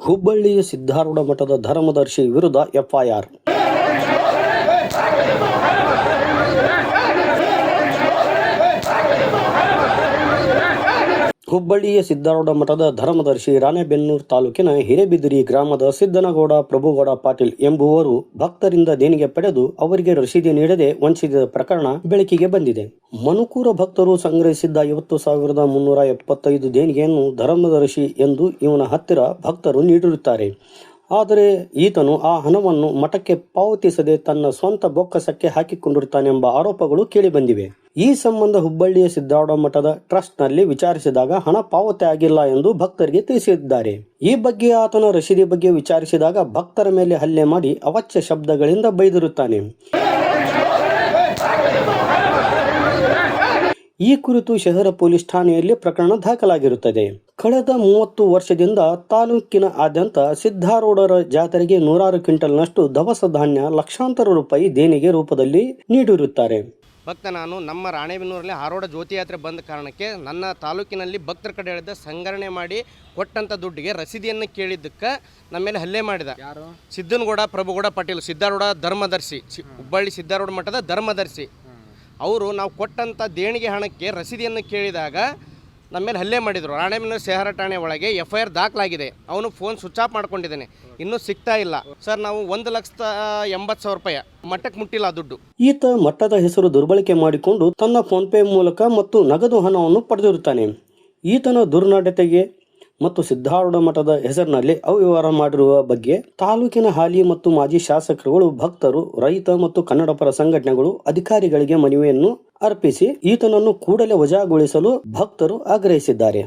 ಹುಬ್ಬಳ್ಳಿಯ ಸಿದ್ಧಾರೂಢ ಮಠದ ಧರ್ಮದರ್ಶಿ ವಿರುದ್ಧ ಎಫ್ಐಆರ್. ಹುಬ್ಬಳ್ಳಿಯ ಸಿದ್ಧಾರೂಢ ಮಠದ ಧರ್ಮದರ್ಶಿ ರಾಣೆಬೆನ್ನೂರು ತಾಲೂಕಿನ ಹಿರೇಬಿದಿರಿ ಗ್ರಾಮದ ಸಿದ್ದನಗೌಡ ಪ್ರಭುಗೌಡ ಪಾಟೀಲ್ ಎಂಬುವರು ಭಕ್ತರಿಂದ ದೇಣಿಗೆ ಪಡೆದು ಅವರಿಗೆ ರಸೀದಿ ನೀಡದೆ ವಂಚಿಸಿದ ಪ್ರಕರಣ ಬೆಳಕಿಗೆ ಬಂದಿದೆ. ಮನುಕೂರ ಭಕ್ತರು ಸಂಗ್ರಹಿಸಿದ್ದ 50,375 ದೇಣಿಗೆಯನ್ನು ಧರ್ಮದರ್ಶಿ ಎಂದು ಇವನ ಹತ್ತಿರ ಭಕ್ತರು ನೀಡಿರುತ್ತಾರೆ. ಆದರೆ ಈತನು ಆ ಹಣವನ್ನು ಮಠಕ್ಕೆ ಪಾವತಿಸದೆ ತನ್ನ ಸ್ವಂತ ಬೊಕ್ಕಸಕ್ಕೆ ಹಾಕಿಕೊಂಡಿರುತ್ತಾನೆಂಬ ಆರೋಪಗಳು ಕೇಳಿಬಂದಿವೆ. ಈ ಸಂಬಂಧ ಹುಬ್ಬಳ್ಳಿಯ ಸಿದ್ಧಾರೂಢ ಮಠದ ಟ್ರಸ್ಟ್ನಲ್ಲಿ ವಿಚಾರಿಸಿದಾಗ ಹಣ ಪಾವತಿ ಆಗಿಲ್ಲ ಎಂದು ಭಕ್ತರಿಗೆ ತಿಳಿಸಿದ್ದಾರೆ. ಈ ಬಗ್ಗೆ ಆತನ ರಸೀದಿ ಬಗ್ಗೆ ವಿಚಾರಿಸಿದಾಗ ಭಕ್ತರ ಮೇಲೆ ಹಲ್ಲೆ ಮಾಡಿ ಅವಾಚ್ಯ ಶಬ್ದಗಳಿಂದ ಬೈದಿರುತ್ತಾನೆ. ಈ ಕುರಿತು ಶಹರ ಪೊಲೀಸ್ ಠಾಣೆಯಲ್ಲಿ ಪ್ರಕರಣ ದಾಖಲಾಗಿರುತ್ತದೆ. ಕಳೆದ 30 ವರ್ಷದಿಂದ ತಾಲೂಕಿನಾದ್ಯಂತ ಸಿದ್ಧಾರೂಢರ ಜಾತ್ರೆಗೆ 100 ಕ್ವಿಂಟಲ್ನಷ್ಟು ದವಸ ಧಾನ್ಯ ಲಕ್ಷಾಂತರ ರೂಪಾಯಿ ದೇಣಿಗೆ ರೂಪದಲ್ಲಿ ನೀಡಿರುತ್ತಾರೆ. ಭಕ್ತ ನಾನು ನಮ್ಮ ರಾಣೆಬೆನ್ನೂರಲ್ಲಿ ಹಾರೋಡ ಜ್ಯೋತಿ ಯಾತ್ರೆ ಬಂದ ಕಾರಣಕ್ಕೆ ನನ್ನ ತಾಲೂಕಿನಲ್ಲಿ ಭಕ್ತರ ಕಡೆ ಹೇಳಿದ ಸಂಗ್ರಹಣೆ ಮಾಡಿ ಕೊಟ್ಟಂಥ ದುಡ್ಡಿಗೆ ರಸೀದಿಯನ್ನು ಕೇಳಿದ್ದಕ್ಕೆ ನಮ್ಮ ಮೇಲೆ ಹಲ್ಲೆ ಮಾಡಿದ. ಯಾರು? ಸಿದ್ದನಗೌಡ ಪ್ರಭುಗೌಡ ಪಾಟೀಲ್, ಸಿದ್ಧಾರೂಢ ಧರ್ಮದರ್ಶಿ, ಹುಬ್ಬಳ್ಳಿ ಸಿದ್ಧಾರೂಢ ಮಠದ ಧರ್ಮದರ್ಶಿ. ಅವರು ನಾವು ಕೊಟ್ಟಂಥ ದೇಣಿಗೆ ಹಣಕ್ಕೆ ರಸೀದಿಯನ್ನು ಕೇಳಿದಾಗ ನಮ್ಮ ಮೇಲೆ ಹಲ್ಲೆ ಮಾಡಿದರು. ರಾಣೆಬೆನ್ನೂರು ಶಹರ ಠಾಣೆ ಒಳಗೆ FIR ದಾಖಲಾಗಿದೆ. ಅವನು ಫೋನ್ ಸ್ವಿಚ್ ಆಫ್ ಮಾಡ್ಕೊಂಡಿದ್ದಾನೆ, ಇನ್ನೂ ಸಿಗ್ತಾ ಇಲ್ಲ ಸರ್. ನಾವು 1,80,000 ರೂಪಾಯಿ ಮಠಕ್ಕೆ ಮುಟ್ಟಿಲ್ಲ ದುಡ್ಡು. ಈತ ಮಠದ ಹೆಸರು ದುರ್ಬಳಕೆ ಮಾಡಿಕೊಂಡು ತನ್ನ ಫೋನ್ಪೇ ಮೂಲಕ ಮತ್ತು ನಗದು ಹಣವನ್ನು ಪಡೆದಿರುತ್ತಾನೆ. ಈತನ ದುರ್ನಡತೆಗೆ ಮತ್ತು ಸಿದ್ಧಾರೂಢ ಮಠದ ಹೆಸರಿನಲ್ಲಿ ಅವ್ಯವಹಾರ ಮಾಡಿರುವ ಬಗ್ಗೆ ತಾಲೂಕಿನ ಹಾಲಿ ಮತ್ತು ಮಾಜಿ ಶಾಸಕರುಗಳು, ಭಕ್ತರು, ರೈತ ಮತ್ತು ಕನ್ನಡಪರ ಸಂಘಟನೆಗಳು ಅಧಿಕಾರಿಗಳಿಗೆ ಮನವಿಯನ್ನು ಅರ್ಪಿಸಿ ಈತನನ್ನು ಕೂಡಲೇ ವಜಾಗೊಳಿಸಲು ಭಕ್ತರು ಆಗ್ರಹಿಸಿದ್ದಾರೆ.